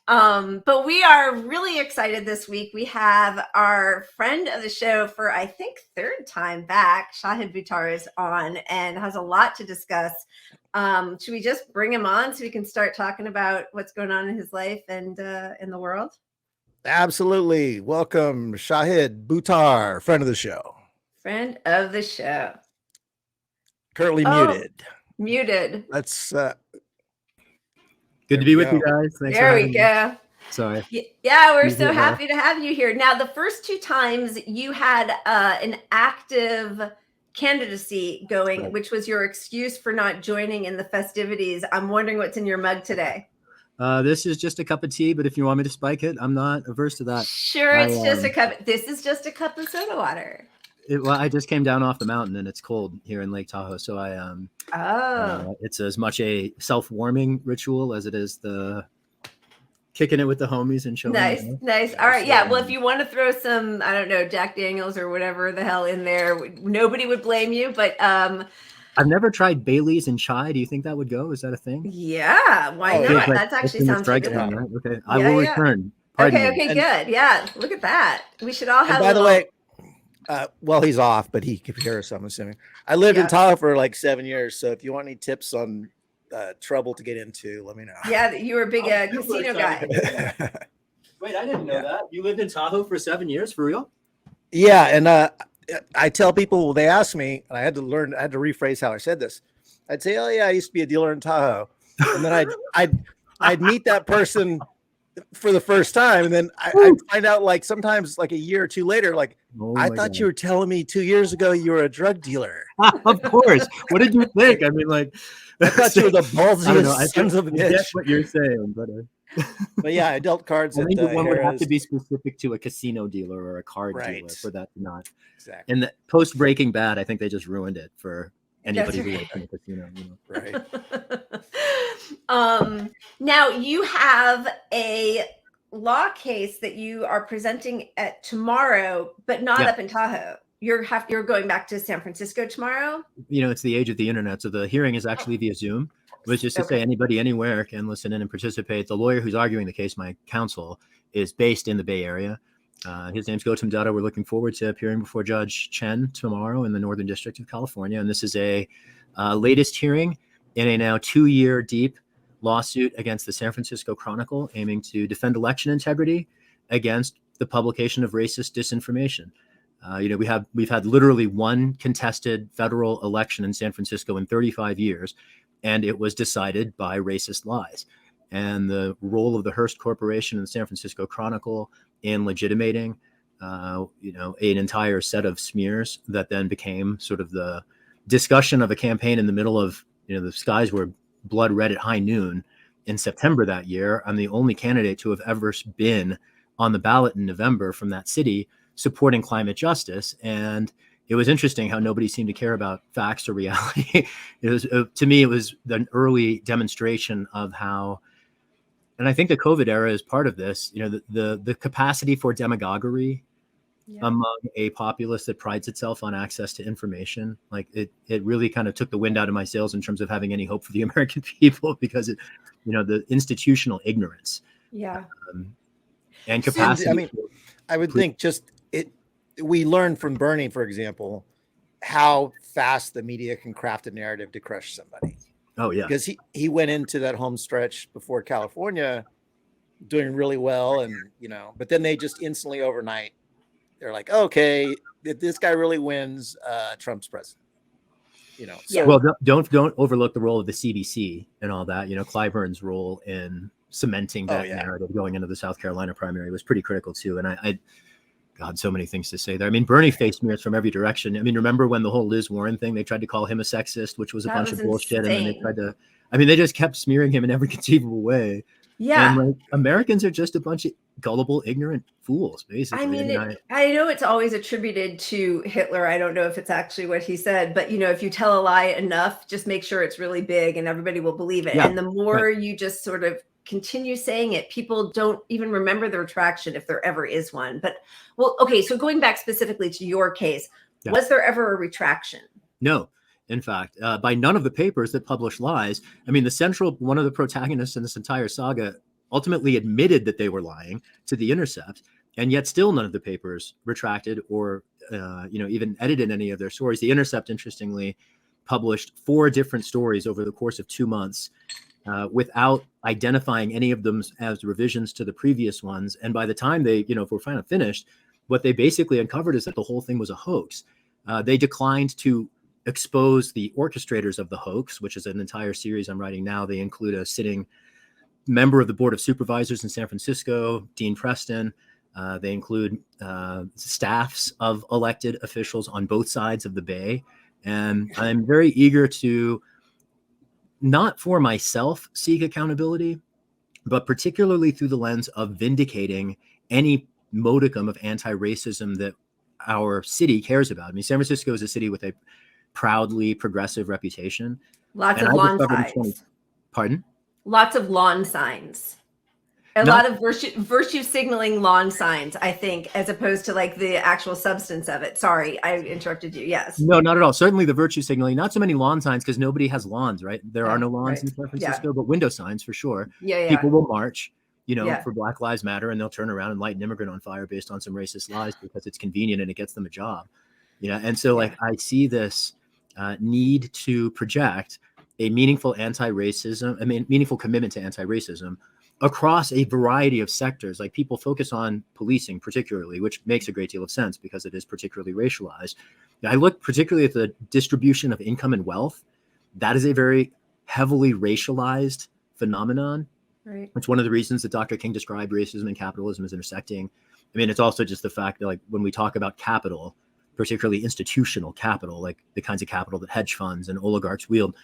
But we are really excited this week. We have our friend of the show for, I think, third time back. Shahid Buttar is on and has a lot to discuss. Should we just bring him on so we can start talking about what's going on in his life and in the world? Absolutely. Welcome, Shahid Buttar, friend of the show. Friend of the show. Currently muted. Muted. Let's Good to be with you guys. Thanks there we go. Sorry. Yeah, we're so happy to have you here. Now, the first two times you had an active candidacy going, right, which was your excuse for not joining in the festivities. I'm wondering what's in your mug today. This is just a cup of tea, but if you want me to spike it, I'm not averse to that. Sure, it's just a cup. This is just a cup of soda water. I just came down off the mountain and it's cold here in Lake Tahoe, so it's as much a self-warming ritual as it is the kicking it with the homies and showing. Nice. All right, yeah. Well, if you want to throw some, I don't know, Jack Daniels or whatever the hell in there, nobody would blame you. But I've never tried Bailey's and chai. Do you think that would go? Is that a thing? Yeah, why not? Like, that actually sounds like right? Okay, I will return. Okay, good. Yeah, look at that. We should all have. By the way. Well, he's off, but he can hear us, I'm assuming. I lived in Tahoe for like 7 years, so if you want any tips on trouble to get into, let me know. Yeah, you were a big casino guy. Wait, I didn't know that. You lived in Tahoe for 7 years, for real? Yeah, and I tell people, they ask me, and I had to rephrase how I said this. I'd say, oh yeah, I used to be a dealer in Tahoe. And then I'd meet that person for the first time, and then I find out like sometimes like a year or two later, like, I thought you were telling me 2 years ago you were a drug dealer. Of course. What did you think? I mean, like, I thought you were the ballsiest sons of a bitch. That's what you're saying, but yeah, I dealt cards. I think one would have to be specific to a casino dealer or a card dealer for that to not. Exactly. And the post Breaking Bad, I think they just ruined it for anybody who works in a casino. Right. Now you have a law case that you are presenting at tomorrow, but not up in Tahoe. You're going back to San Francisco tomorrow. It's the age of the internet, so the hearing is actually via Zoom, which is to say anybody anywhere can listen in and participate. The lawyer who's arguing the case, my counsel, is based in the Bay Area. His name's Gautam Dutta. We're looking forward to appearing before Judge Chen tomorrow in the Northern District of California, and this is a latest hearing in a now 2-year deep lawsuit against the San Francisco Chronicle, aiming to defend election integrity against the publication of racist disinformation. We've had literally one contested federal election in San Francisco in 35 years, and it was decided by racist lies. And the role of the Hearst Corporation and the San Francisco Chronicle in legitimating, an entire set of smears that then became sort of the discussion of a campaign in the middle of, the skies were blood red at high noon in September that year. I'm the only candidate to have ever been on the ballot in November from that city supporting climate justice. And it was interesting how nobody seemed to care about facts or reality. To me, it was an early demonstration of how, and I think the COVID era is part of this, the capacity for demagoguery among a populace that prides itself on access to information. Like it really kind of took the wind out of my sails in terms of having any hope for the American people, because the institutional ignorance. And capacity. I would think we learned from Bernie, for example, how fast the media can craft a narrative to crush somebody. Oh yeah. Because he went into that home stretch before California doing really well, and but then they just instantly overnight, they're like, okay, if this guy really wins, Trump's president. Well, don't overlook the role of the CDC and all that. Clyburn's role in cementing that narrative going into the South Carolina primary was pretty critical too. And God, so many things to say there. I mean, Bernie faced smears from every direction. I mean, remember when the whole Liz Warren thing, they tried to call him a sexist, which was a bunch of bullshit. Insane. And then they tried to, they just kept smearing him in every conceivable way. Yeah. And Americans are just a bunch of gullible, ignorant fools, basically. I mean, I know it's always attributed to Hitler. I don't know if it's actually what he said, but if you tell a lie enough, just make sure it's really big and everybody will believe it. Yeah. And the more you just sort of continue saying it, people don't even remember the retraction if there ever is one. But okay. So going back specifically to your case, was there ever a retraction? No. In fact, by none of the papers that publish lies. I mean, one of the protagonists in this entire saga ultimately admitted that they were lying to The Intercept, and yet still none of the papers retracted or even edited any of their stories. The Intercept, interestingly, published 4 different stories over the course of 2 months without identifying any of them as revisions to the previous ones. And by the time they, if we're finally finished, what they basically uncovered is that the whole thing was a hoax. They declined to expose the orchestrators of the hoax, which is an entire series I'm writing now. They include a sitting member of the Board of Supervisors in San Francisco, Dean Preston. They include staffs of elected officials on both sides of the Bay. And I'm very eager to, not for myself, seek accountability, but particularly through the lens of vindicating any modicum of anti-racism that our city cares about. I mean, San Francisco is a city with a proudly progressive reputation. Lots of lawn signs. Pardon? Lots of lawn signs. A lot of virtue signaling lawn signs, I think, as opposed to like the actual substance of it. Sorry, I interrupted you. Yes. No, not at all. Certainly the virtue signaling, not so many lawn signs because nobody has lawns, right? There are no lawns in San Francisco, but window signs for sure. People will march, for Black Lives Matter, and they'll turn around and light an immigrant on fire based on some racist lies because it's convenient and it gets them a job. And so I see this need to project a meaningful meaningful commitment to anti-racism across a variety of sectors. Like, people focus on policing particularly, which makes a great deal of sense because it is particularly racialized. I look particularly at the distribution of income and wealth. That is a very heavily racialized phenomenon. Right. It's one of the reasons that Dr. King described racism and capitalism as intersecting. I mean, it's also just the fact that, like, when we talk about capital, particularly institutional capital, like the kinds of capital that hedge funds and oligarchs wield,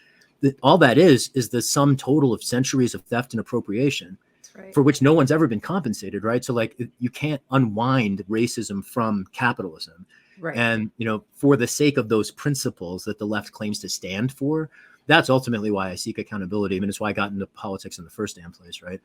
all that is the sum total of centuries of theft and appropriation, for which no one's ever been compensated, right? So, like, you can't unwind racism from capitalism. Right. And, for the sake of those principles that the left claims to stand for, that's ultimately why I seek accountability. I mean, it's why I got into politics in the first damn place, right?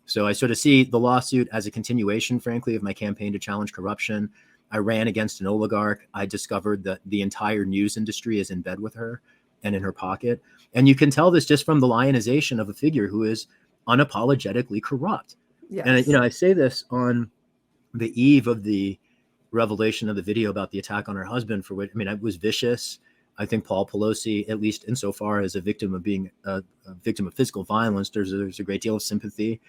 So I sort of see the lawsuit as a continuation, frankly, of my campaign to challenge corruption. I ran against an oligarch. I discovered that the entire news industry is in bed with her and in her pocket. And you can tell this just from the lionization of a figure who is unapologetically corrupt. Yes. And, I say this on the eve of the revelation of the video about the attack on her husband, for which, it was vicious. I think Paul Pelosi, at least insofar as a victim of being a victim of physical violence, there's a great deal of sympathy,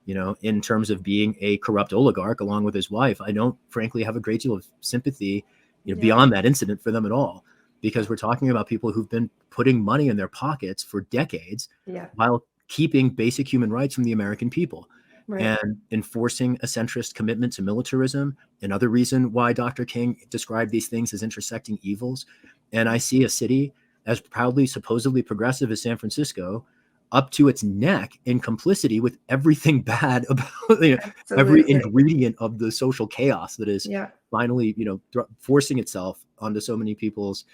in terms of being a corrupt oligarch along with his wife. I don't frankly have a great deal of sympathy, beyond that incident for them at all, because we're talking about people who've been putting money in their pockets for decades while keeping basic human rights from the American people. Right. And enforcing a centrist commitment to militarism. Another reason why Dr. King described these things as intersecting evils. And I see a city as proudly, supposedly progressive as San Francisco, up to its neck in complicity with everything bad about every ingredient of the social chaos that is finally, forcing itself onto so many people's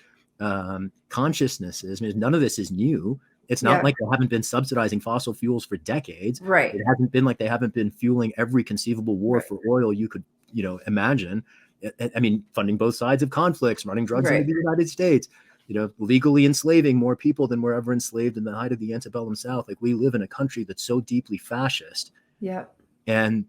consciousnesses. I mean, none of this is new. It's not like they haven't been subsidizing fossil fuels for decades. Right. It hasn't been like they haven't been fueling every conceivable war for oil you could, imagine. I mean, funding both sides of conflicts, running drugs into the United States, legally enslaving more people than were ever enslaved in the height of the antebellum South. Like, we live in a country that's so deeply fascist. Yeah. And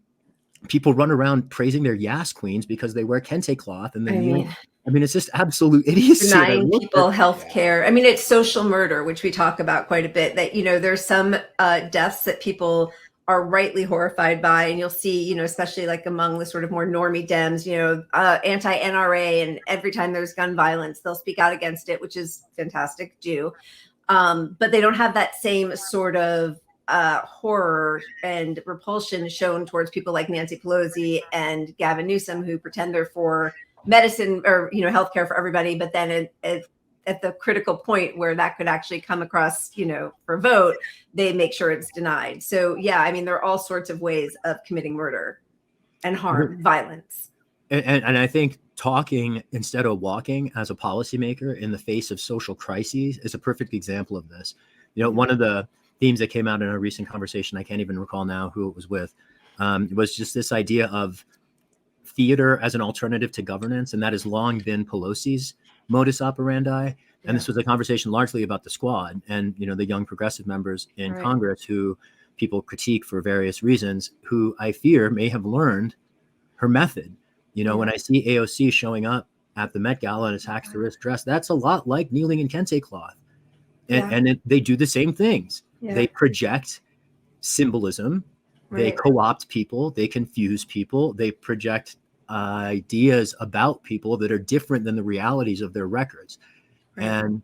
people run around praising their Yas queens because they wear kente cloth and then it's just absolute idiocy. Denying people health care. I mean, it's social murder, which we talk about quite a bit, that, there's some deaths that people are rightly horrified by. And you'll see, especially like among the sort of more normie Dems, anti-NRA, and every time there's gun violence, they'll speak out against it, which is fantastic, but they don't have that same sort of horror and repulsion shown towards people like Nancy Pelosi and Gavin Newsom, who pretend they're for medicine or healthcare for everybody, but then at the critical point where that could actually come across for vote, they make sure it's denied. So there are all sorts of ways of committing murder and harm, violence. And I think talking instead of walking as a policymaker in the face of social crises is a perfect example of this. One of the themes that came out in a recent conversation, I can't even recall now who it was with, was just this idea of theater as an alternative to governance. And that has long been Pelosi's modus operandi. And this was a conversation largely about the squad and, the young progressive members in Congress who people critique for various reasons, who I fear may have learned her method. You know, when I see AOC showing up at the Met Gala in a tax the wrist dress, that's a lot like kneeling in kente cloth. And they do the same things. They project symbolism. They co-opt people. They confuse people. They project ideas about people that are different than the realities of their records. And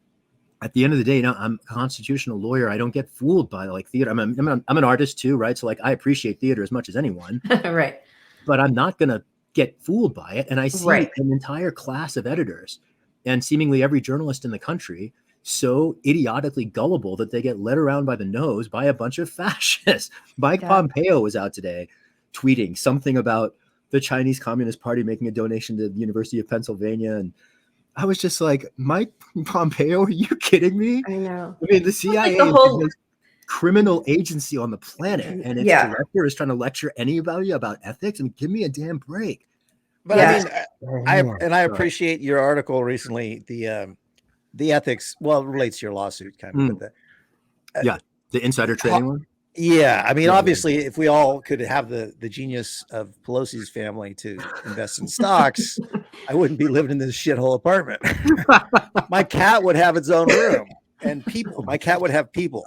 at the end of the day, you know, I'm a constitutional lawyer. I don't get fooled by like theater. I'm an artist too, right? So like I appreciate theater as much as anyone, Right. but I'm not going to get fooled by it. And I see an entire class of editors and seemingly every journalist in the country so idiotically gullible that they get led around by the nose by a bunch of fascists. Mike Pompeo was out today tweeting something about the Chinese Communist Party making a donation to the University of Pennsylvania. And I was just like, Mike Pompeo, are you kidding me? I know. I mean, the CIA like is the most criminal agency on the planet, and its director is trying to lecture anybody about ethics. I mean, give me a damn break. But I mean, I appreciate your article recently, the ethics, well, it relates to your lawsuit kind of. But the insider trading one. Yeah, I mean, obviously, if we all could have the genius of Pelosi's family to invest in stocks, I wouldn't be living in this shithole apartment. My cat would have its own room and people. My cat would have people.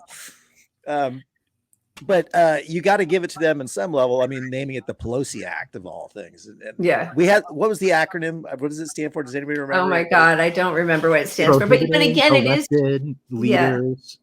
But you got to give it to them in some level. I mean, naming it the Pelosi Act of all things. And we had, what was the acronym? What does it stand for? Does anybody remember? Oh my God, I don't remember what it stands for. But again, it is leaders.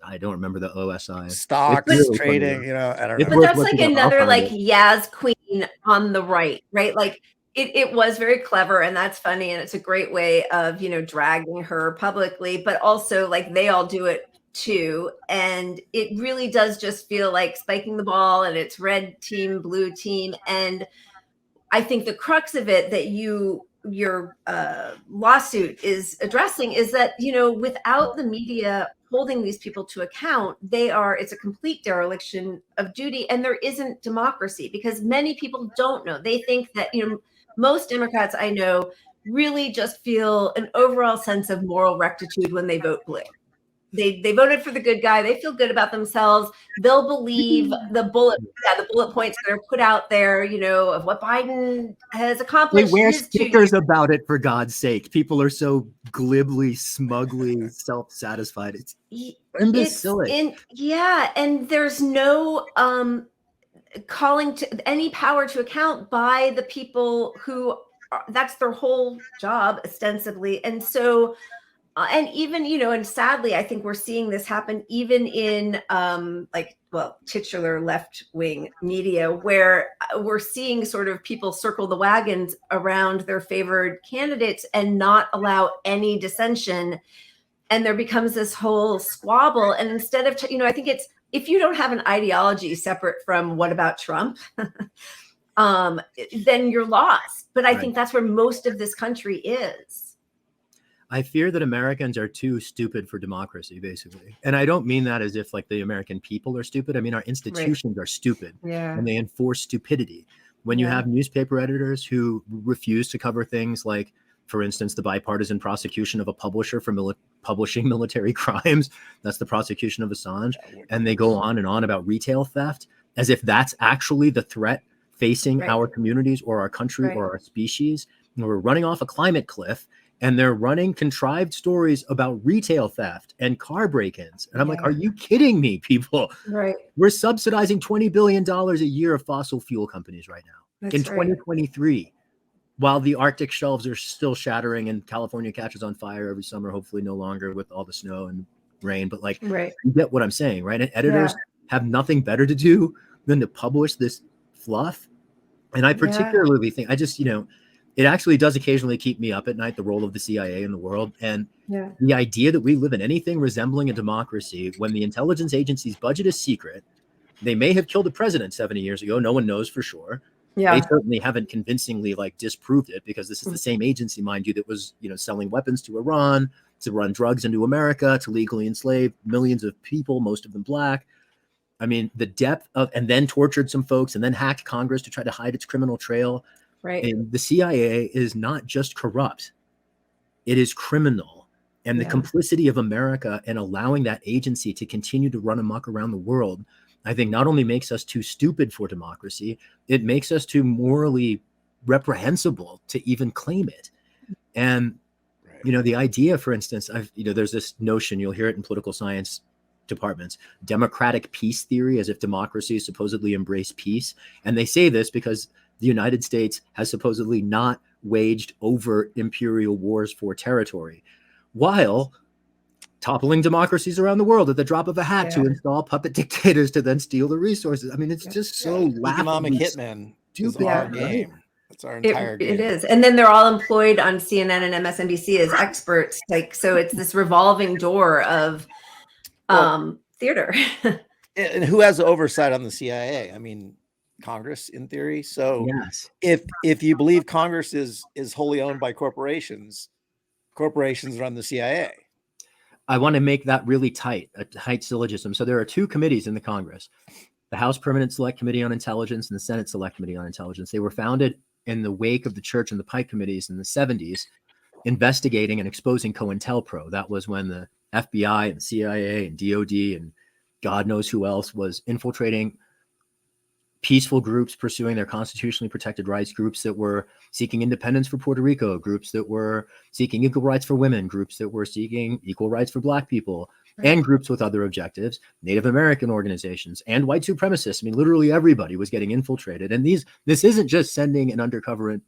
I don't remember the OSI. Stocks trading, you know, I don't know. But that's like another like Yaz Queen on the right? Like it was very clever, and that's funny, and it's a great way of, you know, dragging her publicly, but also like they all do it too. And it really does just feel like spiking the ball, and it's red team, blue team. And I think the crux of it that your lawsuit is addressing is that, you know, without the media holding these people to account, it's a complete dereliction of duty, and there isn't democracy because many people don't know. They think that, you know, most Democrats I know really just feel an overall sense of moral rectitude when they vote blue. They voted for the good guy. They feel good about themselves. They'll believe the bullet points that are put out there, you know, of what Biden has accomplished. They wear stickers about it, for God's sake. People are so glibly, smugly self-satisfied. It's imbecilic. And there's no calling to any power to account by the people who that's their whole job ostensibly. And so and even, you know, and sadly, I think we're seeing this happen even in titular left-wing media, where we're seeing sort of people circle the wagons around their favored candidates and not allow any dissension. And there becomes this whole squabble. And instead of, you know, I think it's, if you don't have an ideology separate from what about Trump, then you're lost. But I think that's where most of this country is. I fear that Americans are too stupid for democracy, basically. And I don't mean that as if like the American people are stupid. I mean, our institutions are stupid and they enforce stupidity. When you have newspaper editors who refuse to cover things like, for instance, the bipartisan prosecution of a publisher for publishing military crimes, that's the prosecution of Assange. And they go on and on about retail theft as if that's actually the threat facing our communities or our country or our species. And we're running off a climate cliff. And they're running contrived stories about retail theft and car break-ins. And I'm like, are you kidding me, people? Right. We're subsidizing $20 billion a year of fossil fuel companies right now in 2023, while the Arctic shelves are still shattering and California catches on fire every summer, hopefully no longer with all the snow and rain. But like, you get what I'm saying, right? And editors have nothing better to do than to publish this fluff. And I particularly think, it actually does occasionally keep me up at night, the role of the CIA in the world. And the idea that we live in anything resembling a democracy when the intelligence agency's budget is secret. They may have killed the president 70 years ago. No one knows for sure. They certainly haven't convincingly disproved it, because this is the same agency, mind you, that was, you know, selling weapons to Iran, to run drugs into America, to legally enslave millions of people, most of them black. I mean, the depth of, and then tortured some folks and then hacked Congress to try to hide its criminal trail. Right. And the CIA is not just corrupt. It is criminal. And the complicity of America and allowing that agency to continue to run amok around the world, I think not only makes us too stupid for democracy, it makes us too morally reprehensible to even claim it. And, you know, the idea, for instance, there's this notion, you'll hear it in political science departments, democratic peace theory, as if democracies supposedly embrace peace. And they say this because the United States has supposedly not waged overt imperial wars for territory, while toppling democracies around the world at the drop of a hat to install puppet dictators to then steal the resources. I mean, it's just so economic hitman is our game. That's our entire game. It is. And then they're all employed on CNN and MSNBC as experts. Like, so it's this revolving door of theater. And who has the oversight on the CIA? I mean, Congress, in theory. So if you believe Congress is wholly owned by corporations, corporations run the CIA. I want to make that really tight, a tight syllogism. So there are two committees in the Congress, the House Permanent Select Committee on Intelligence and the Senate Select Committee on Intelligence. They were founded in the wake of the Church and the Pike committees in the 70s, investigating and exposing COINTELPRO. That was when the FBI and CIA and DOD and God knows who else was infiltrating peaceful groups pursuing their constitutionally protected rights, groups that were seeking independence for Puerto Rico, groups that were seeking equal rights for women, groups that were seeking equal rights for Black people, and groups with other objectives, Native American organizations and white supremacists. I mean, literally everybody was getting infiltrated. And this isn't just sending an undercover,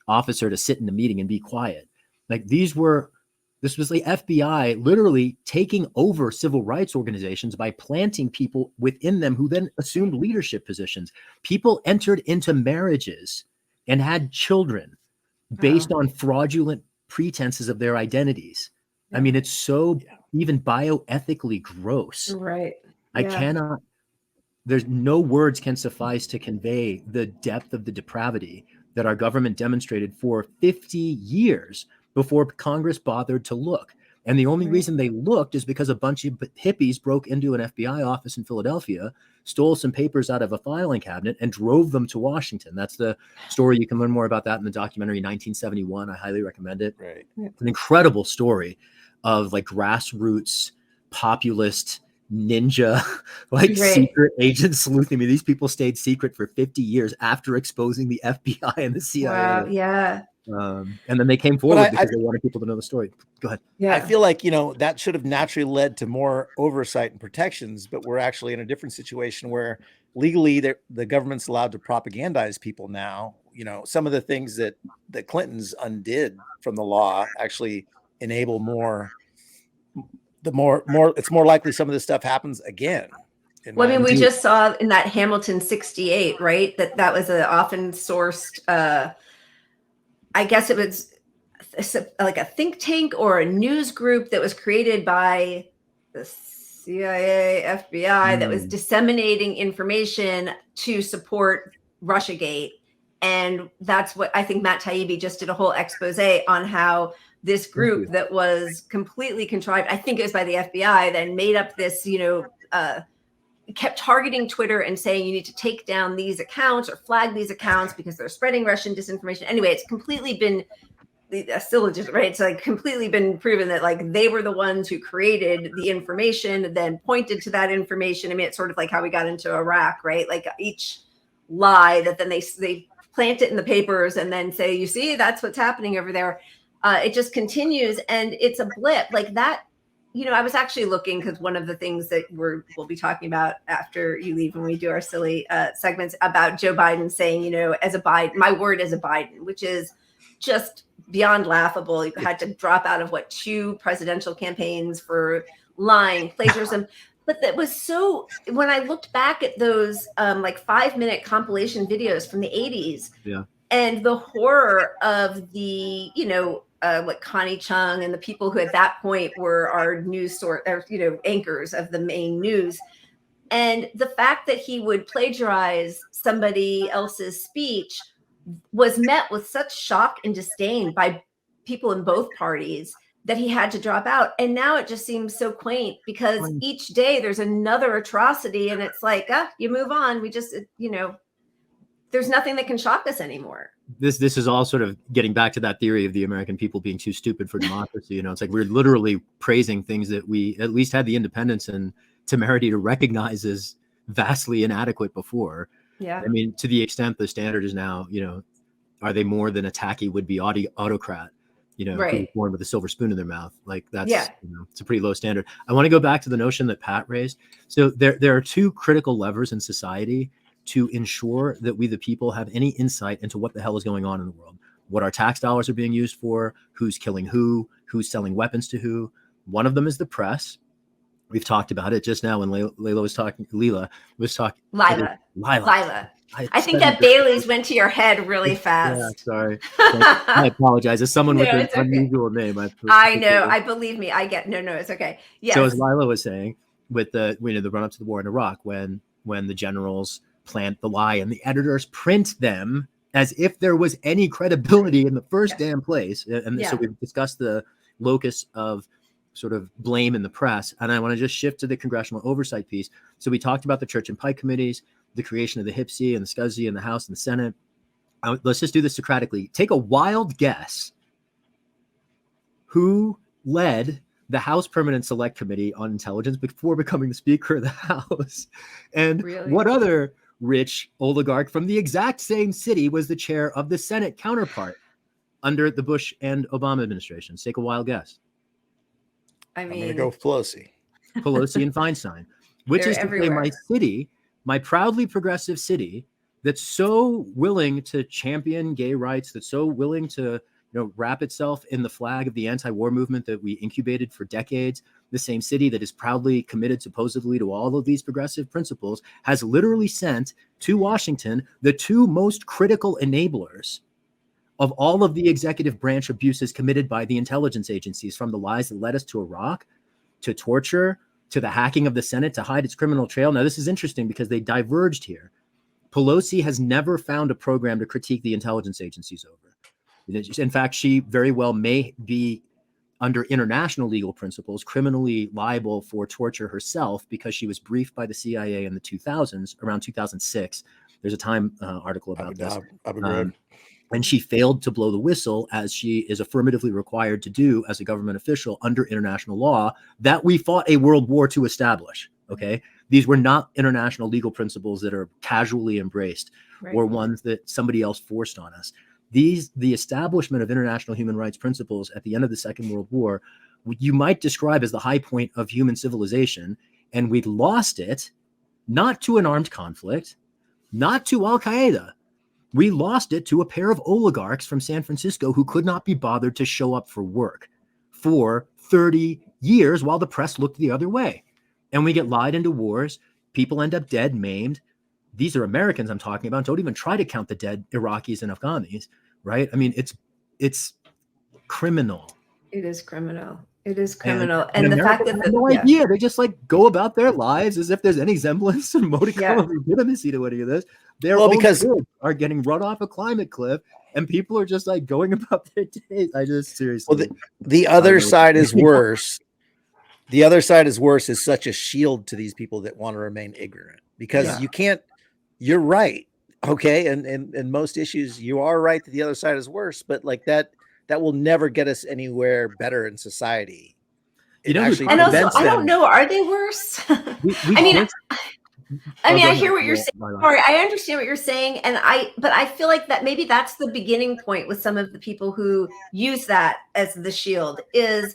officer to sit in a meeting and be quiet. Like this was the FBI literally taking over civil rights organizations by planting people within them who then assumed leadership positions. People entered into marriages and had children based on fraudulent pretenses of their identities. I mean, it's so even bioethically gross. Right. There's no words can suffice to convey the depth of the depravity that our government demonstrated for 50 years before Congress bothered to look. And the only reason they looked is because a bunch of hippies broke into an FBI office in Philadelphia, stole some papers out of a filing cabinet, and drove them to Washington. That's the story. You can learn more about that in the documentary 1971. I highly recommend it. Right. It's an incredible story of like grassroots populist ninja, secret agent sleuthing. I mean, these people stayed secret for 50 years after exposing the FBI and the CIA. Wow. Yeah. And then they came forward because they wanted people to know the story. Go ahead. Yeah. I feel like, that should have naturally led to more oversight and protections, but we're actually in a different situation where legally the government's allowed to propagandize people now. Some of the things that the Clintons undid from the law actually enable it's more likely some of this stuff happens again. Well, I mean, we just saw in that Hamilton 68, right? That was an often sourced, I guess it was like a think tank or a news group that was created by the CIA, FBI, that was disseminating information to support Russiagate. And that's what I think Matt Taibbi just did a whole expose on how this group that was completely contrived, I think it was by the FBI, then made up this, kept targeting Twitter and saying you need to take down these accounts or flag these accounts because they're spreading Russian disinformation. Anyway, it's completely been still legit, right? It's like completely been proven that like they were the ones who created the information, then pointed to that information. I mean, it's sort of like how we got into Iraq, right? Like each lie that then they plant it in the papers and then say, you see, that's what's happening over there. It just continues, and it's a blip like that. I was actually looking because one of the things that we'll be talking about after you leave when we do our silly segments about Joe Biden saying, as a Biden, my word as a Biden, which is just beyond laughable. You had to drop out of 2 presidential campaigns for lying, plagiarism. But that was so, when I looked back at those 5-minute compilation videos from the 80s and the horror of the, like Connie Chung and the people who at that point were our news source, or, anchors of the main news. And the fact that he would plagiarize somebody else's speech was met with such shock and disdain by people in both parties that he had to drop out. And now it just seems so quaint because each day there's another atrocity and it's like, you move on. We just, there's nothing that can shock us anymore. this is all sort of getting back to that theory of the American people being too stupid for democracy. It's like we're literally praising things that we at least had the independence and temerity to recognize as vastly inadequate before. Yeah. I mean, to the extent the standard is now, are they more than a tacky would-be autocrat, Right. who's born with a silver spoon in their mouth? Like that's, it's a pretty low standard. I want to go back to the notion that Pat raised. So there are two critical levers in society to ensure that we, the people, have any insight into what the hell is going on in the world, what our tax dollars are being used for, who's killing who's selling weapons to who. One of them is the press. We've talked about it just now when Lila was talking. Lila. I think that Bailey's went to your head really fast. Yeah, sorry. I apologize. As someone with an unusual name, I know. I believe me. I get no. It's okay. Yes. So as Lila was saying, with the the run up to the war in Iraq, when the generals plant the lie and the editors print them as if there was any credibility in the first damn place, and so we've discussed the locus of sort of blame in the press, and I want to just shift to the congressional oversight piece. So we talked about the Church and Pike committees, the creation of the HPSC and the SCSI in the House and the Senate. Let's just do this Socratically. Take a wild guess. Who led the House Permanent Select Committee on Intelligence before becoming the Speaker of the House? And what other rich oligarch from the exact same city was the chair of the Senate counterpart under the Bush and Obama administrations? Take a wild guess. I'm going to go Pelosi. Pelosi and Feinstein, which is to say my city, my proudly progressive city, that's so willing to champion gay rights, that's so willing to wrap itself in the flag of the anti-war movement that we incubated for decades, the same city that is proudly committed supposedly to all of these progressive principles, has literally sent to Washington the two most critical enablers of all of the executive branch abuses committed by the intelligence agencies, from the lies that led us to Iraq, to torture, to the hacking of the Senate to hide its criminal trail. Now, this is interesting because they diverged here. Pelosi has never found a program to critique the intelligence agencies over. In fact, she very well may be, under international legal principles, criminally liable for torture herself because she was briefed by the CIA in the 2000s, around 2006. There's a Time article about this. And she failed to blow the whistle, as she is affirmatively required to do as a government official under international law that we fought a world war to establish. Okay. These were not international legal principles that are casually embraced or ones that somebody else forced on us. The establishment of international human rights principles at the end of the Second World War, you might describe as the high point of human civilization. And we lost it, not to an armed conflict, not to Al-Qaeda. We lost it to a pair of oligarchs from San Francisco who could not be bothered to show up for work for 30 years while the press looked the other way. And we get lied into wars. People end up dead, maimed. These are Americans I'm talking about. Don't even try to count the dead Iraqis and Afghanis, right? I mean, it's criminal. It is criminal. It is criminal. And the America fact that no idea. They just go about their lives as if there's any semblance or modicum of legitimacy to any of this. Their own kids are getting run off a climate cliff, and people are just going about their days. I just seriously. Well, the other side is worse. The other side is worse, is such a shield to these people that want to remain ignorant, because you can't. You're right. Okay. And in most issues, you are right that the other side is worse, but that will never get us anywhere better in society. And also, I don't know, are they worse? I hear what you're saying. Sorry, I understand what you're saying. But I feel like that maybe that's the beginning point with some of the people who use that as the shield, is,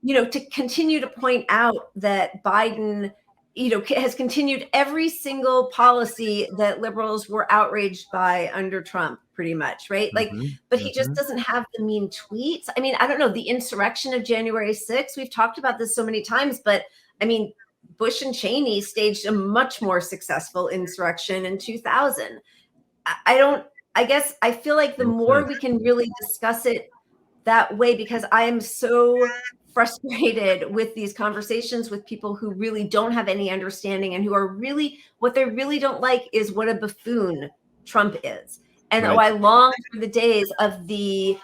to continue to point out that Biden, has continued every single policy that liberals were outraged by under Trump, pretty much, right? But he just doesn't have the mean tweets. I mean, I don't know, the insurrection of January 6th, we've talked about this so many times, but I mean, Bush and Cheney staged a much more successful insurrection in 2000. I guess I feel like the more we can really discuss it that way, because I am so frustrated with these conversations with people who really don't have any understanding, and who are really, what they really don't like is what a buffoon Trump is. And I long for the days of the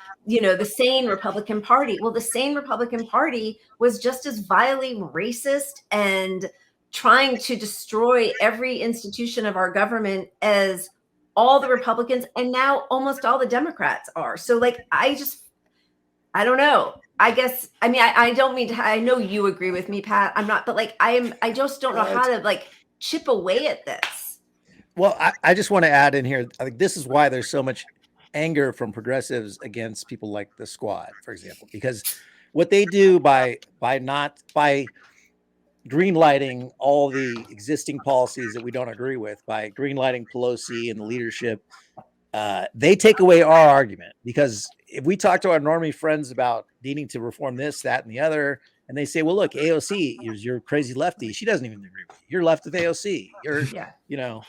sane Republican Party. Well, the sane Republican Party was just as vilely racist and trying to destroy every institution of our government as all the Republicans, and now almost all the Democrats are. So like, I don't know. I guess, I mean, I don't mean to, I know you agree with me, Pat. I'm not, but like, I just don't know how to like chip away at this. Well, I just want to add in here, I think this is why there's so much anger from progressives against people like the Squad, for example, because what they do by greenlighting all the existing policies that we don't agree with, by greenlighting Pelosi and the leadership, they take away our argument. Because if we talk to our normie friends about needing to reform this, that, and the other, and they say, well, look, AOC, you're crazy lefty. She doesn't even agree with you. You're left with AOC. You're, you know,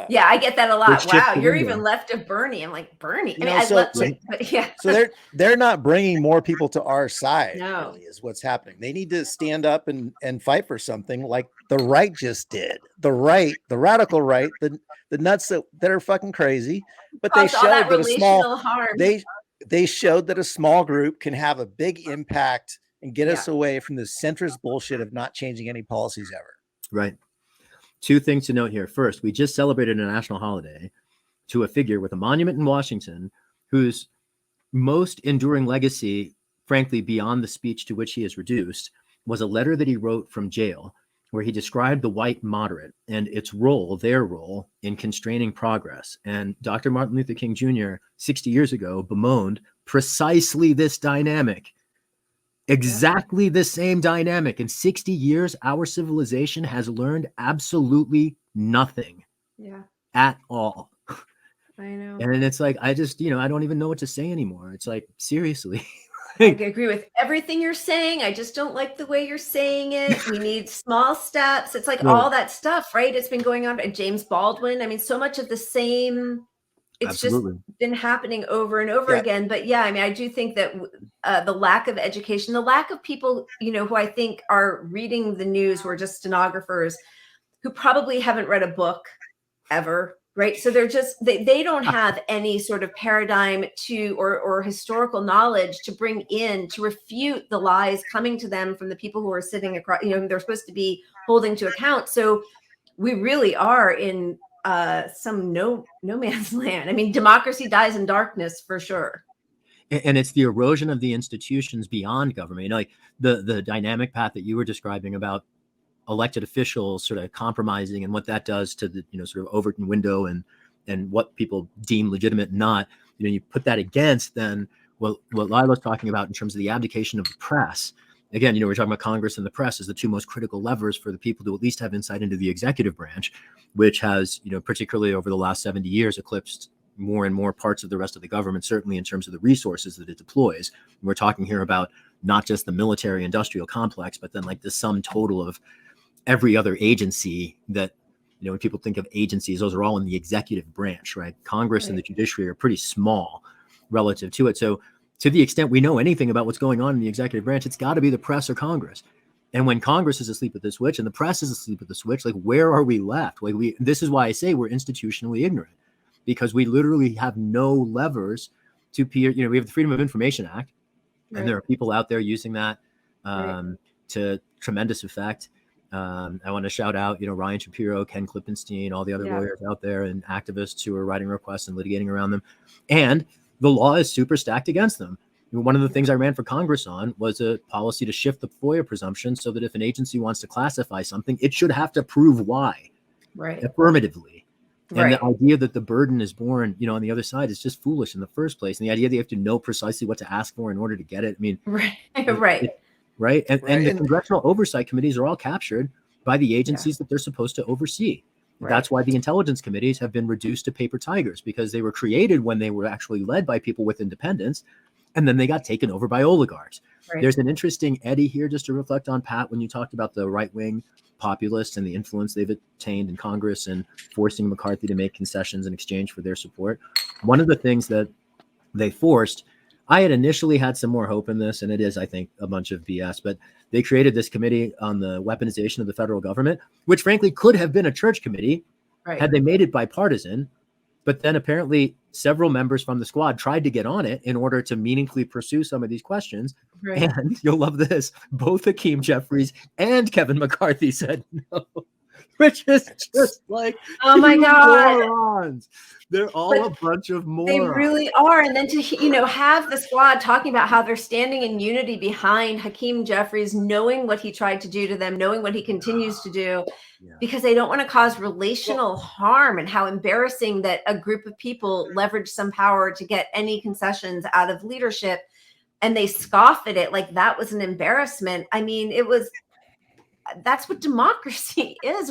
yeah, I get that a lot. Wow, you're even left of Bernie. I'm like, Bernie. I mean, I love, but yeah. So they're not bringing more people to our side. No. Really, is what's happening. They need to stand up and fight for something like the right just did. The right, the radical right, the nuts that are fucking crazy. But they showed that a small they showed that a small group can have a big impact and get us away from this centrist bullshit of not changing any policies ever. Right. Two things to note here. First, we just celebrated a national holiday to a figure with a monument in Washington whose most enduring legacy, frankly, beyond the speech to which he is reduced, was a letter that he wrote from jail where he described the white moderate and its role, their role, in constraining progress. And Dr. Martin Luther King Jr., 60 years ago, bemoaned precisely this dynamic. Exactly the same dynamic. In 60 years, our civilization has learned absolutely nothing at all. I know. And it's like, I just, I don't even know what to say anymore. It's like, seriously. I agree with everything you're saying. I just don't like the way you're saying it. We need small steps. It's like all that stuff, right? It's been going on. James Baldwin. I mean, so much of the same. It's just been happening over and over again. But yeah, I mean, I do think that the lack of education, the lack of people, who I think are reading the news, who are just stenographers, who probably haven't read a book ever, right? So they're just, they don't have any sort of paradigm or historical knowledge to bring in to refute the lies coming to them from the people who are sitting across, they're supposed to be holding to account. So we really are in some no man's land. I mean, democracy dies in darkness for sure. And it's the erosion of the institutions beyond government. Like the dynamic path that you were describing about elected officials sort of compromising and what that does to the, sort of Overton window and what people deem legitimate and not, you put that against then what Lila's talking about in terms of the abdication of the press. Again, we're talking about Congress and the press as the two most critical levers for the people to at least have insight into the executive branch, which has, particularly over the last 70 years, eclipsed more and more parts of the rest of the government, certainly in terms of the resources that it deploys. And we're talking here about not just the military industrial complex, but then like the sum total of every other agency that, when people think of agencies, those are all in the executive branch, right? Congress and the judiciary are pretty small relative to it. So to the extent we know anything about what's going on in the executive branch, it's got to be the press or Congress. And when Congress is asleep at the switch and the press is asleep at the switch, like where are we left? Like this is why I say we're institutionally ignorant, because we literally have no levers to peer. We have the Freedom of Information Act, and there are people out there using that to tremendous effect. I want to shout out, Ryan Shapiro, Ken Klippenstein, all the other lawyers out there and activists who are writing requests and litigating around them. And the law is super stacked against them. One of the things I ran for Congress on was a policy to shift the FOIA presumption so that if an agency wants to classify something, it should have to prove why affirmatively. And the idea that the burden is borne, on the other side is just foolish in the first place. And the idea that you have to know precisely what to ask for in order to get it. I mean, right. And the congressional oversight committees are all captured by the agencies that they're supposed to oversee. That's why the intelligence committees have been reduced to paper tigers, because they were created when they were actually led by people with independence, and then they got taken over by oligarchs. There's an interesting eddy here just to reflect on, Pat, when you talked about the right-wing populists and the influence they've attained in Congress and forcing McCarthy to make concessions in exchange for their support. One of the things that they forced, I had initially had some more hope in this, and it is, I think, a bunch of BS, but they created this committee on the weaponization of the federal government, which frankly could have been a church committee had they made it bipartisan. But then apparently several members from the Squad tried to get on it in order to meaningfully pursue some of these questions. And you'll love this. Both Hakeem Jeffries and Kevin McCarthy said no. which is just like, oh my God. morons. They're all a bunch of morons. They really are. And then to, have the squad talking about how they're standing in unity behind Hakeem Jeffries, knowing what he tried to do to them, knowing what he continues to do, because they don't want to cause relational harm, and how embarrassing that a group of people leverage some power to get any concessions out of leadership. And they scoff at it like that was an embarrassment. I mean, that's what democracy is.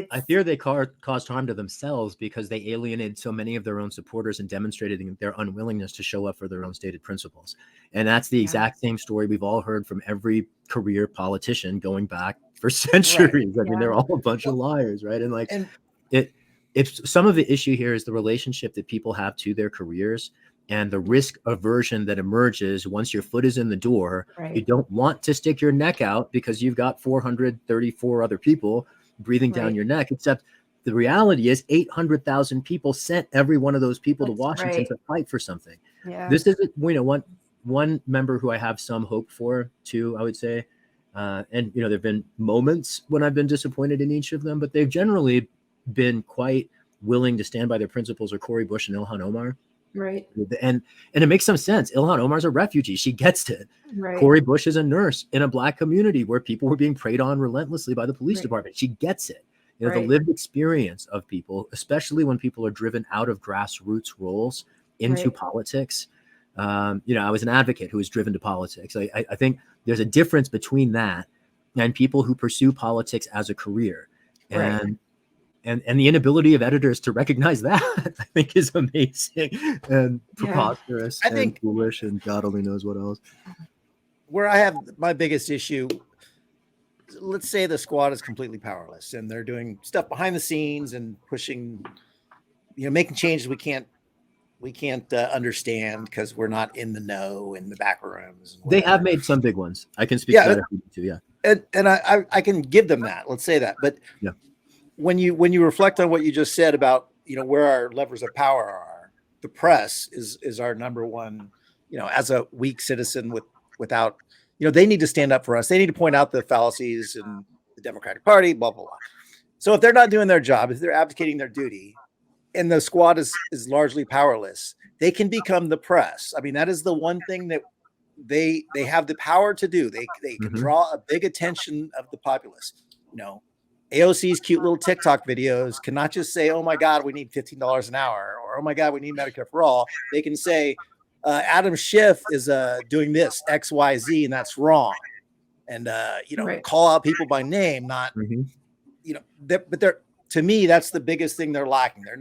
I fear they caused harm to themselves because they alienated so many of their own supporters and demonstrated their unwillingness to show up for their own stated principles. And that's the exact same story we've all heard from every career politician going back for centuries. Right. I mean, they're all a bunch of liars, right? And if some of the issue here is the relationship that people have to their careers and the risk aversion that emerges once your foot is in the door. Right. You don't want to stick your neck out because you've got 434 other people breathing down your neck, except the reality is 800,000 people sent every one of those people to Washington to fight for something. Yeah. This is, one member who I have some hope for too, I would say. And, there've been moments when I've been disappointed in each of them, but they've generally been quite willing to stand by their principles, are Cori Bush and Ilhan Omar. Right. And it makes some sense. Ilhan Omar's a refugee. She gets it. Right. Cori Bush is a nurse in a Black community where people were being preyed on relentlessly by the police department. She gets it. The lived experience of people, especially when people are driven out of grassroots roles into politics. I was an advocate who was driven to politics. I think there's a difference between that and people who pursue politics as a career. And the inability of editors to recognize that, I think, is amazing and preposterous and foolish and God only knows what else. Where I have my biggest issue, let's say the squad is completely powerless and they're doing stuff behind the scenes and pushing, making changes we can't understand because we're not in the know in the back rooms. They have made some big ones. I can speak to that if you need to, And I can give them that. Let's say that. But when you reflect on what you just said about, where our levers of power are, the press is our number one, as a weak citizen without, they need to stand up for us. They need to point out the fallacies in the Democratic Party, blah, blah, blah. So if they're not doing their job, if they're abdicating their duty and the squad is largely powerless, they can become the press. I mean, that is the one thing that they have the power to do. They can draw a big attention of the populace. AOC's cute little TikTok videos cannot just say, oh my God, we need $15 an hour, or oh my God, we need Medicare for all. They can say, Adam Schiff is doing this X, Y, Z, and that's wrong. And, call out people by name, not, but to me, that's the biggest thing they're lacking. They're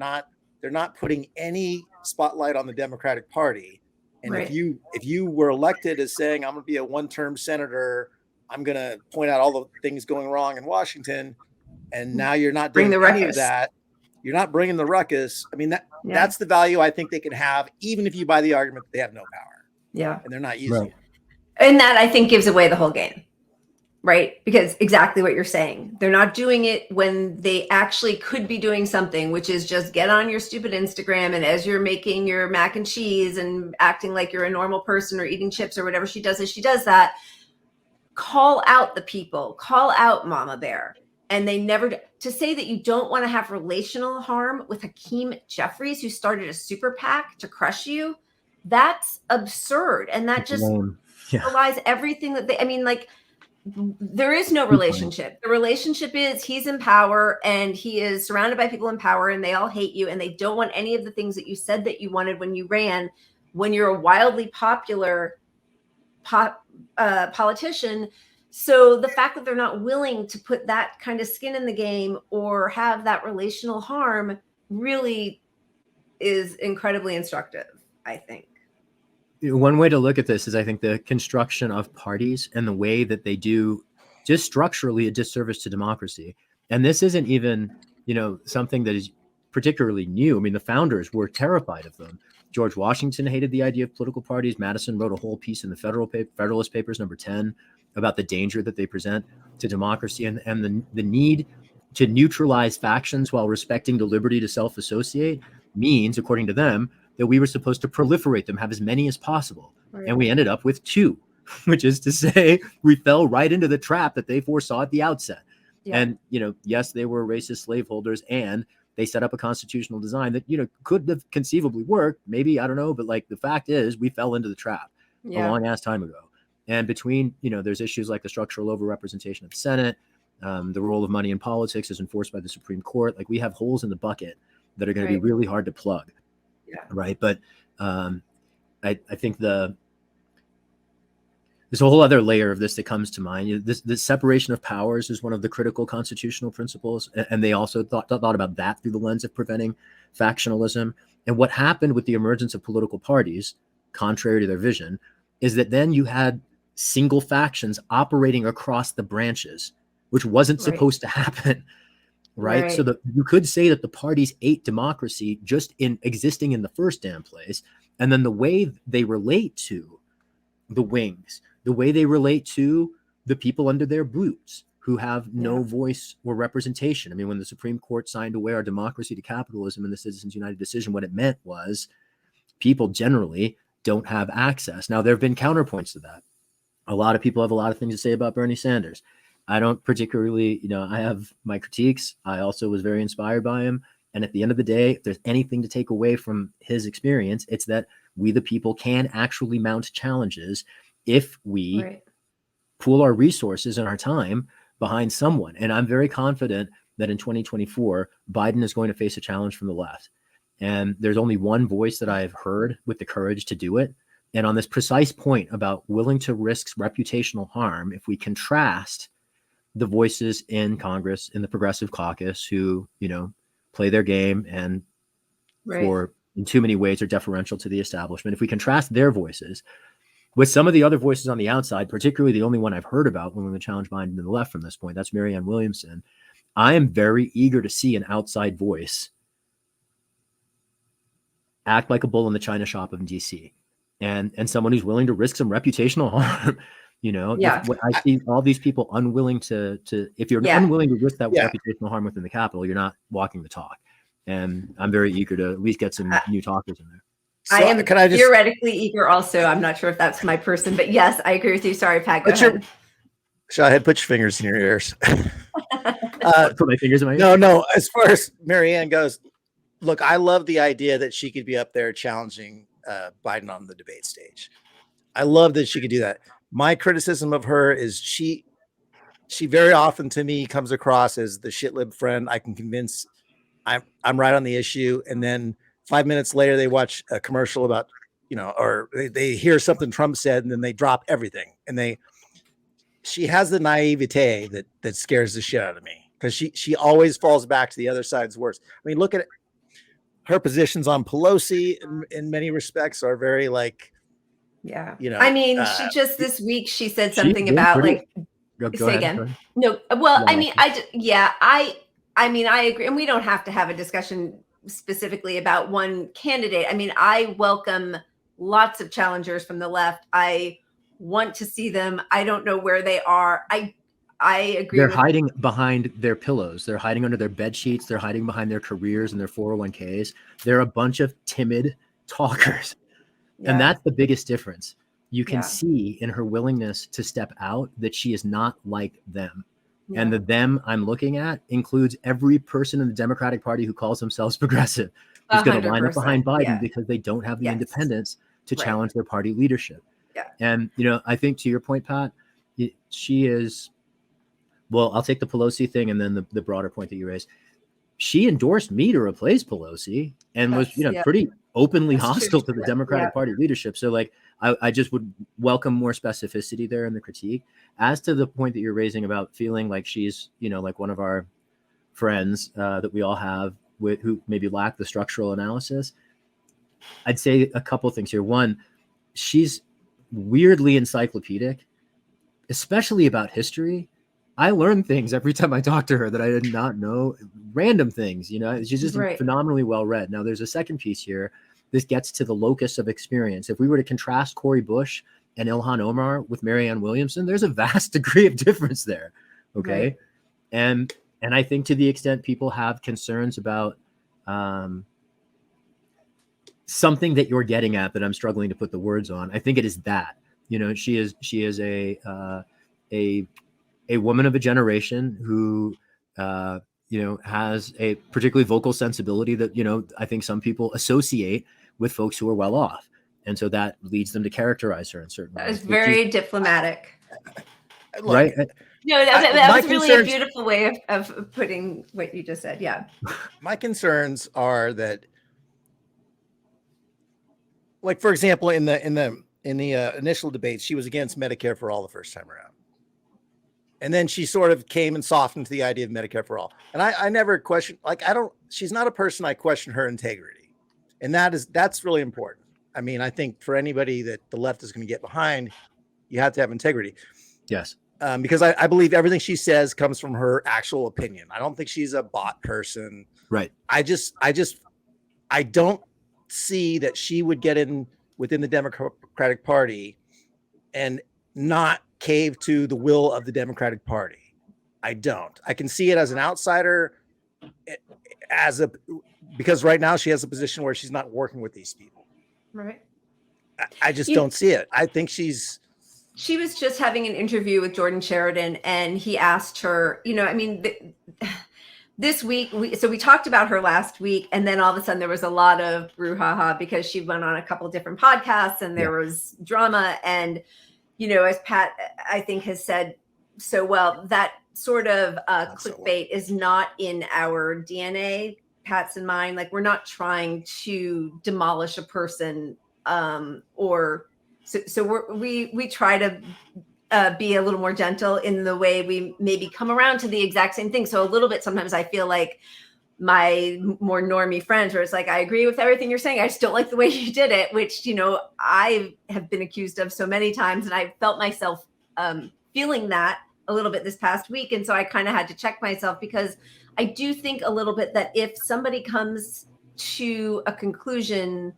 not putting any spotlight on the Democratic Party. And if you were elected as saying, I'm going to be a one-term senator, I'm going to point out all the things going wrong in Washington, and now you're not doing any of that. You're not bringing the ruckus. I mean, that's the value I think they can have, even if you buy the argument that they have no power. Yeah. And they're not using it. And that, I think, gives away the whole game, right? Because exactly what you're saying. They're not doing it when they actually could be doing something, which is just get on your stupid Instagram, and as you're making your mac and cheese and acting like you're a normal person or eating chips or whatever she does, that, call out the people, call out Mama Bear. And they never do. To say that you don't want to have relational harm with Hakeem Jeffries, who started a super PAC to crush you, that's absurd. And that just belies everything that there is no relationship. The relationship is he's in power and he is surrounded by people in power and they all hate you and they don't want any of the things that you said that you wanted when you ran. When you're a wildly popular politician. So the fact that they're not willing to put that kind of skin in the game or have that relational harm really is incredibly instructive, I think. One way to look at this is, I think, the construction of parties and the way that they do just structurally a disservice to democracy. And this isn't even, something that is particularly new. I mean, the founders were terrified of them. George Washington hated the idea of political parties. Madison wrote a whole piece in the Federalist Papers, number 10, about the danger that they present to democracy and the need to neutralize factions while respecting the liberty to self-associate means, according to them, that we were supposed to proliferate them, have as many as possible. Right. And we ended up with 2, which is to say we fell right into the trap that they foresaw at the outset. Yeah. And, yes, they were racist slaveholders, and they set up a constitutional design that, could have conceivably worked. Maybe, I don't know. But like, the fact is, we fell into the trap a long ass time ago. And between, there's issues like the structural overrepresentation of the Senate, the role of money in politics is enforced by the Supreme Court. Like, we have holes in the bucket that are going to be really hard to plug. Yeah. Right. But I think there's a whole other layer of this that comes to mind. This separation of powers is one of the critical constitutional principles. And they also thought about that through the lens of preventing factionalism. And what happened with the emergence of political parties, contrary to their vision, is that then you had single factions operating across the branches, which wasn't supposed to happen. Right. So you could say that the parties ate democracy just in existing in the first damn place. And then the way they relate to the wings, the way they relate to the people under their boots who have no voice or representation. I mean, when the Supreme Court signed away our democracy to capitalism in the Citizens United decision, what it meant was people generally don't have access. Now, there have been counterpoints to that. A lot of people have a lot of things to say about Bernie Sanders. I don't particularly, I have my critiques. I also was very inspired by him. And at the end of the day, if there's anything to take away from his experience, it's that we, the people, can actually mount challenges if we pool our resources and our time behind someone. And I'm very confident that in 2024, Biden is going to face a challenge from the left. And there's only one voice that I've heard with the courage to do it. And on this precise point about willing to risk reputational harm, if we contrast the voices in Congress, in the Progressive Caucus, who, play their game and for in too many ways are deferential to the establishment. If we contrast their voices with some of the other voices on the outside, particularly the only one I've heard about when we challenge Biden to the left from this point, that's Marianne Williamson. I am very eager to see an outside voice act like a bull in the china shop of DC, and someone who's willing to risk some reputational harm. What I see all these people unwilling to if you're unwilling to risk that reputational harm within the Capitol, you're not walking the talk. And I'm very eager to at least get some new talkers in there. So, I am theoretically eager also. I'm not sure if that's my person, but yes, I agree with you. Sorry, Pat, go ahead. Shahid, put your fingers in your ears. Put my fingers in my ears? No. As far as Marianne goes, look, I love the idea that she could be up there challenging Biden on the debate stage. I love that she could do that. My criticism of her is she very often to me comes across as the shitlib friend I can convince I'm right on the issue. And then 5 minutes later, they watch a commercial about, or they hear something Trump said, and then they drop everything. And she has the naivete that scares the shit out of me, because she always falls back to the other side's worst. I mean, look at her positions on Pelosi in many respects are very like, I mean, she just this week she said something about like, say again. No, well, I mean, I mean, I agree. And we don't have to have a discussion specifically about one candidate. I mean, I welcome lots of challengers from the left. I want to see them. I don't know where they are. I agree. They're hiding behind their pillows. They're hiding under their bed sheets. They're hiding behind their careers and their 401ks. They're a bunch of timid talkers. And that's the biggest difference. You can see in her willingness to step out that she is not like them. Yeah. And the them I'm looking at includes every person in the Democratic Party who calls themselves progressive, who's going to line up behind Biden because they don't have the independence to challenge their party leadership. Yeah. And, I think to your point, Pat, she is, well, I'll take the Pelosi thing and then the broader point that you raised. She endorsed me to replace Pelosi and was, pretty openly hostile to the Democratic Party leadership. So like, I just would welcome more specificity there in the critique. As to the point that you're raising about feeling like she's, like one of our friends that we all have who maybe lack the structural analysis, I'd say a couple things here. One, she's weirdly encyclopedic, especially about history. I learn things every time I talk to her that I did not know, random things, she's just phenomenally well read. Now there's a second piece here. This gets to the locus of experience. If we were to contrast Cori Bush and Ilhan Omar with Marianne Williamson, there's a vast degree of difference there. Okay. And I think to the extent people have concerns about something that you're getting at that I'm struggling to put the words on, I think it is that, she is a a woman of a generation who, has a particularly vocal sensibility that, I think some people associate with folks who are well off. And so that leads them to characterize her in certain ways. That was very diplomatic. Look, right? No, that was really a beautiful way of putting what you just said. Yeah. My concerns are that, like, for example, in the initial debates, she was against Medicare for all the first time around. And then she sort of came and softened to the idea of Medicare for all. And I never questioned, she's not a person I question her integrity. And that's really important. I mean, I think for anybody that the left is going to get behind, you have to have integrity. Yes. Because I believe everything she says comes from her actual opinion. I don't think she's a bot person. Right. I don't see that she would get in within the Democratic Party and not cave to the will of the Democratic Party. I don't. I can see it as an outsider, because right now she has a position where she's not working with these people. Right. I just don't see it. I think she was just having an interview with Jordan Sheridan, and he asked her, this week, we talked about her last week, and then all of a sudden there was a lot of brouhaha because she went on a couple different podcasts and there was drama. And, as Pat, I think, has said so well, that sort of clickbait is not in our DNA, Pat's and mine. Like, we're not trying to demolish a person, we try to be a little more gentle in the way we maybe come around to the exact same thing. So a little bit, sometimes I feel like my more normie friends where it's like, I agree with everything you're saying, I just don't like the way you did it, which, I have been accused of so many times. And I felt myself feeling that a little bit this past week. And so I kind of had to check myself, because I do think a little bit that if somebody comes to a conclusion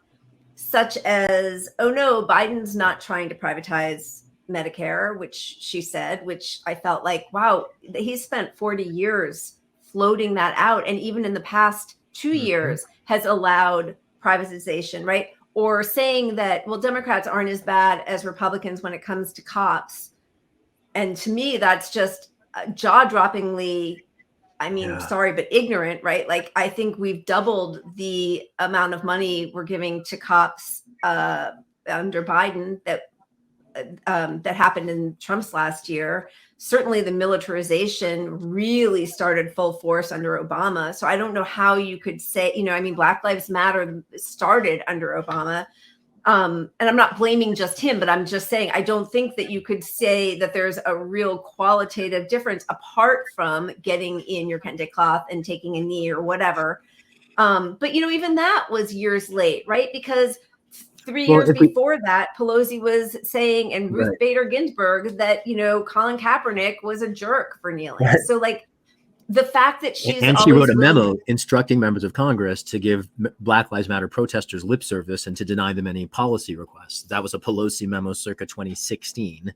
such as, oh no, Biden's not trying to privatize Medicare, which she said, which I felt like, wow, he's spent 40 years floating that out. And even in the past 2 years has allowed privatization, right? Or saying that, well, Democrats aren't as bad as Republicans when it comes to cops. And to me, that's just jaw-droppingly, sorry, but ignorant, right? Like, I think we've doubled the amount of money we're giving to cops under Biden that happened in Trump's last year. Certainly the militarization really started full force under Obama. So I don't know how you could say, Black Lives Matter started under Obama. And I'm not blaming just him, but I'm just saying, I don't think that you could say that there's a real qualitative difference apart from getting in your kente cloth and taking a knee or whatever. But, even that was years late, right? Because 3 years before that, Pelosi was saying, and Ruth Bader Ginsburg, that, Colin Kaepernick was a jerk for kneeling. Right. So, like, the fact that she wrote a memo instructing members of Congress to give Black Lives Matter protesters lip service and to deny them any policy requests. That was a Pelosi memo circa 2016.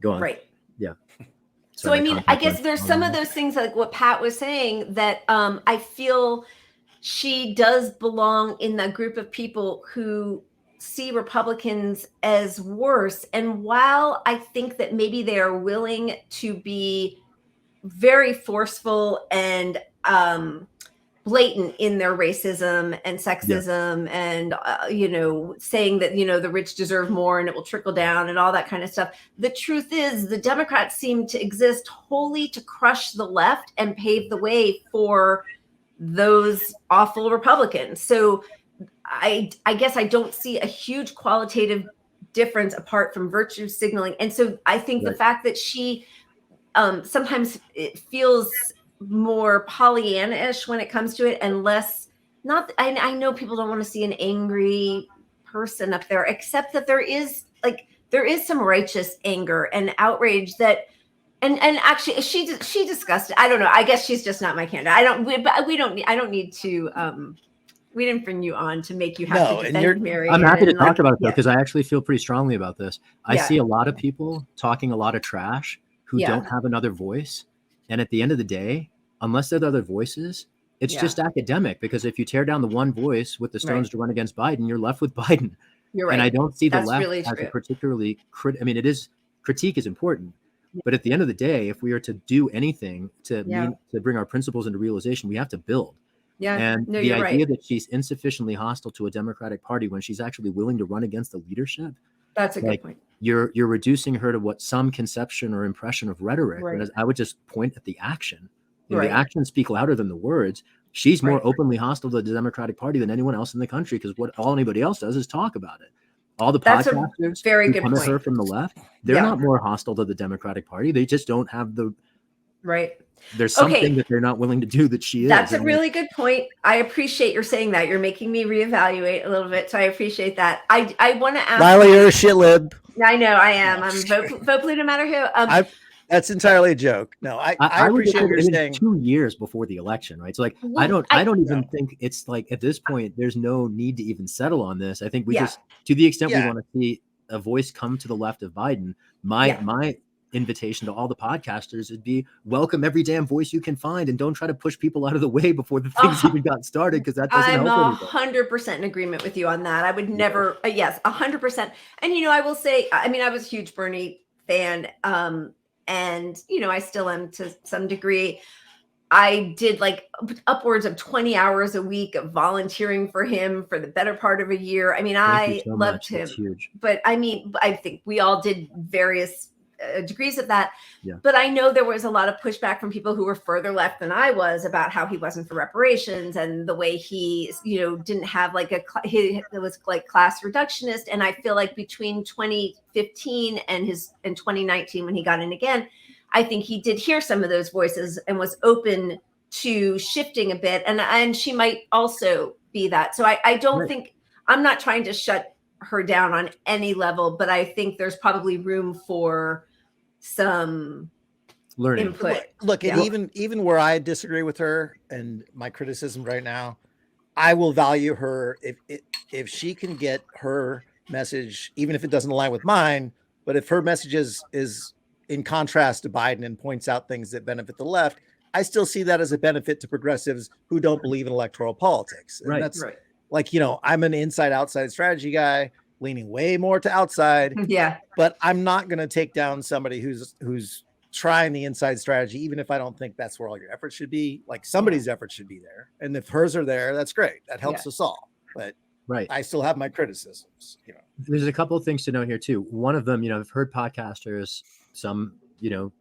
Go on. Right. Yeah. So, I guess there's some of those things, like what Pat was saying, that I feel she does belong in the group of people who see Republicans as worse. And while I think that maybe they are willing to be very forceful and blatant in their racism and sexism and, saying that, the rich deserve more and it will trickle down and all that kind of stuff. The truth is, the Democrats seem to exist wholly to crush the left and pave the way for those awful Republicans. So I guess I don't see a huge qualitative difference apart from virtue signaling. And so I think the fact that she sometimes it feels more Pollyanna-ish when it comes to it, and less I know people don't want to see an angry person up there, except that there is some righteous anger and outrage that and actually she discussed it. I don't know. I guess she's just not my candidate. I don't need to we didn't bring you on to make you have to defend Mary. I'm happy to talk about it though, because I actually feel pretty strongly about this. I see a lot of people talking a lot of trash who don't have another voice. And at the end of the day, unless there are other voices, it's just academic, because if you tear down the one voice with the stones to run against Biden, you're left with Biden. You're right. And I don't see the left really as a particularly critique is important, But at the end of the day, if we are to do anything to Yeah. to bring our principles into realization, we have to build. Yeah. And No, the you're idea right. that she's insufficiently hostile to a Democratic Party when she's actually willing to run against the leadership, That's a good point. you're reducing her to what some conception or impression of rhetoric. Right. Whereas I would just point at the action. You know, Right. the actions speak louder than the words. She's more Right. openly hostile to the Democratic Party than anyone else in the country, because what all anybody else does is talk about it. All the That's a podcasters very who good come at her point. from the left, they're Yeah. not more hostile to the Democratic Party. They just don't have the Right. there's Okay. something that they're not willing to do that she is. That's a And really good point. I appreciate your saying that. You're making me reevaluate a little bit, so I appreciate that. I want to ask. Lila, you're a shit lib. I know I am. I'm vote blue no matter who. That's entirely a joke. No, I appreciate what you're saying. 2 years before the election, right? So like, I don't even think it's like at this point, there's no need to even settle on this. I think we just, to the extent we want to see a voice come to the left of Biden, my invitation to all the podcasters would be welcome every damn voice you can find, and don't try to push people out of the way before the things even got started, because that doesn't help anybody. 100% in agreement with you on that. I would never, yes, 100%. And, I will say, I mean, I was a huge Bernie fan, and, I still am to some degree. I did like upwards of 20 hours a week of volunteering for him for the better part of a year. I mean, I loved him, but I mean, I think we all did various degrees of that. Yeah. But I know there was a lot of pushback from people who were further left than I was about how he wasn't for reparations, and the way he, didn't have like it was like class reductionist. And I feel like between 2015 and 2019, when he got in again, I think he did hear some of those voices and was open to shifting a bit. And she might also be that. So I don't think, I'm not trying to shut her down on any level, but I think there's probably room for some learning input. Look, and even where I disagree with her and my criticism right now, I will value her if she can get her message, even if it doesn't align with mine, but if her message is in contrast to Biden and points out things that benefit the left, I still see that as a benefit to progressives who don't believe in electoral politics. And that's like, I'm an inside outside strategy guy, leaning way more to outside. Yeah. But I'm not going to take down somebody who's trying the inside strategy, even if I don't think that's where all your efforts should be. Like, somebody's efforts should be there. And if hers are there, that's great. That helps us all. But I still have my criticisms. There's a couple of things to note here too. One of them, I've heard podcasters, some,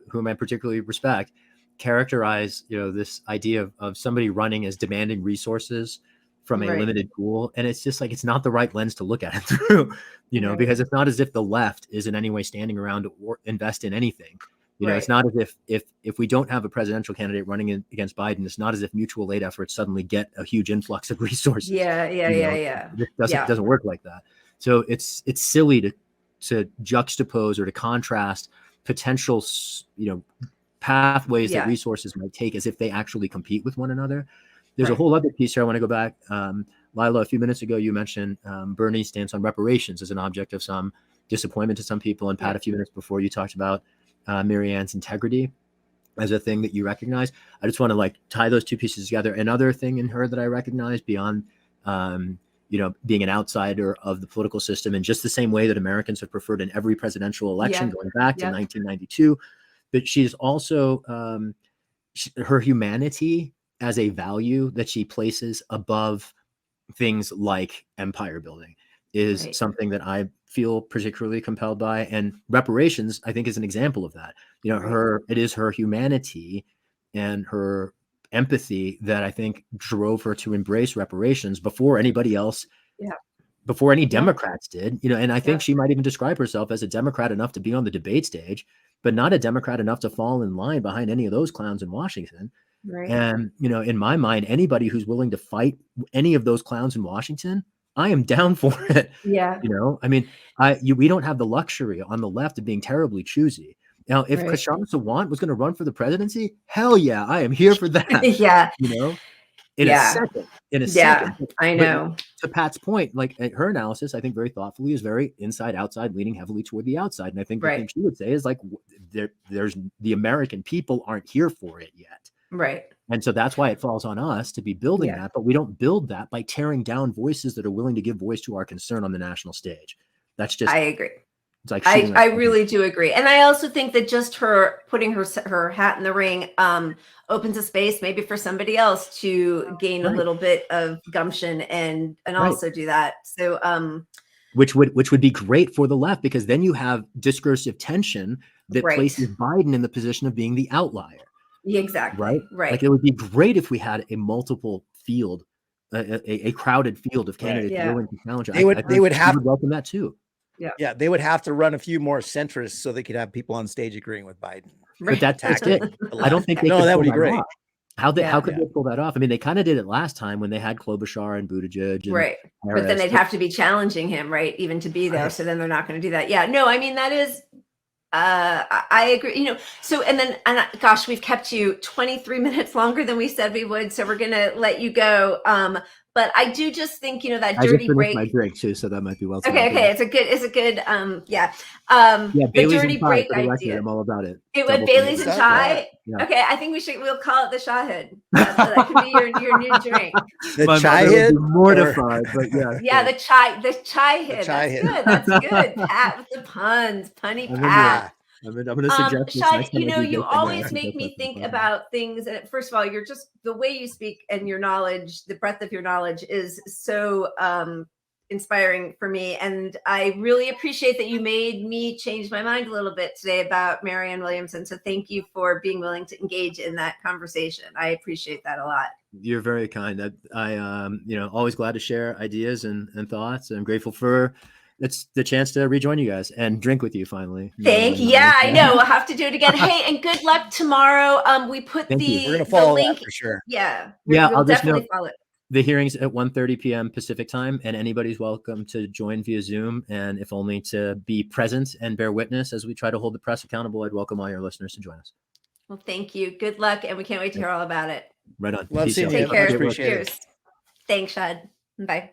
whom I particularly respect, characterize, this idea of somebody running as demanding resources from a limited pool. And it's just like, it's not the right lens to look at it through, because it's not as if the left is in any way standing around to invest in anything. It's not as if we don't have a presidential candidate running against Biden, it's not as if mutual aid efforts suddenly get a huge influx of resources. Yeah. It doesn't work like that. So it's silly to juxtapose or to contrast potential, pathways that resources might take as if they actually compete with one another. There's a whole other piece here. I want to go back. Lila, a few minutes ago, you mentioned Bernie's stance on reparations as an object of some disappointment to some people. And Pat, a few minutes before, you talked about Marianne's integrity as a thing that you recognize. I just want to tie those two pieces together. Another thing in her that I recognize beyond, being an outsider of the political system, in just the same way that Americans have preferred in every presidential election going back to 1992, but she's also her humanity as a value that she places above things like empire building is something that I feel particularly compelled by. And reparations, I think, is an example of that. It is her humanity and her empathy that I think drove her to embrace reparations before anybody else, before any Democrats did, and I think she might even describe herself as a Democrat enough to be on the debate stage, but not a Democrat enough to fall in line behind any of those clowns in Washington. And, in my mind, anybody who's willing to fight any of those clowns in Washington, I am down for it. Yeah. I mean, we don't have the luxury on the left of being terribly choosy. Now, if Kashar Sawant was going to run for the presidency, hell yeah, I am here for that. In a second. I know. But to Pat's point, her analysis, I think very thoughtfully, is very inside, outside, leaning heavily toward the outside. And I think the thing she would say is there's the American people aren't here for it yet. Right. And so that's why it falls on us to be building that, but we don't build that by tearing down voices that are willing to give voice to our concern on the national stage. That's just, I agree. It's like I really do agree. And I also think that just her putting her hat in the ring opens a space maybe for somebody else to gain a little bit of gumption and also do that. So which would be great for the left, because then you have discursive tension that places Biden in the position of being the outlier. Exactly. Right. Like, it would be great if we had a multiple field, a crowded field of candidates willing to challenge. They would welcome that too. Yeah, they would have to run a few more centrists so they could have people on stage agreeing with Biden. But that's it. I don't think they could that would be pull great. off. How could they pull that off? I mean, they kind of did it last time when they had Klobuchar and Buttigieg. And Harris, but then they'd have to be challenging him, even to be there. So then they're not going to do that. Yeah, no, I mean, that is, I agree, so, and gosh, we've kept you 23 minutes longer than we said we would. So we're going to let you go. But I do just think, that dirty break. My drink too, so that might be well. Okay. It's a good, yeah. The Bailey's dirty break idea. I'm all about it. It would Bailey's and chai. Yeah. Okay, I think we'll call it the Shahid. That could be your new drink. The Shahid. Mortified, but yeah. Yeah, the chai hid. That's good. Pat with the puns, punny Pat. I'm going to suggest Shahid, you always make me think about things. And first of all, you're just, the way you speak and your knowledge, the breadth of your knowledge is so inspiring for me. And I really appreciate that you made me change my mind a little bit today about Marianne Williamson. So thank you for being willing to engage in that conversation. I appreciate that a lot. You're very kind. I always glad to share ideas and thoughts. I'm grateful for the chance to rejoin you guys and drink with you finally. Thank you. Yeah, I know. We'll have to do it again. Hey, and good luck tomorrow. We put we're gonna follow the link for sure. Yeah. I'll definitely follow it. The hearing's at 1:30 p.m. Pacific time, and anybody's welcome to join via Zoom, and if only to be present and bear witness as we try to hold the press accountable. I'd welcome all your listeners to join us. Well, thank you. Good luck, and we can't wait to hear all about it. Right on. Love seeing you. Take care. Appreciate it. Cheers. Thanks, Shad. Bye.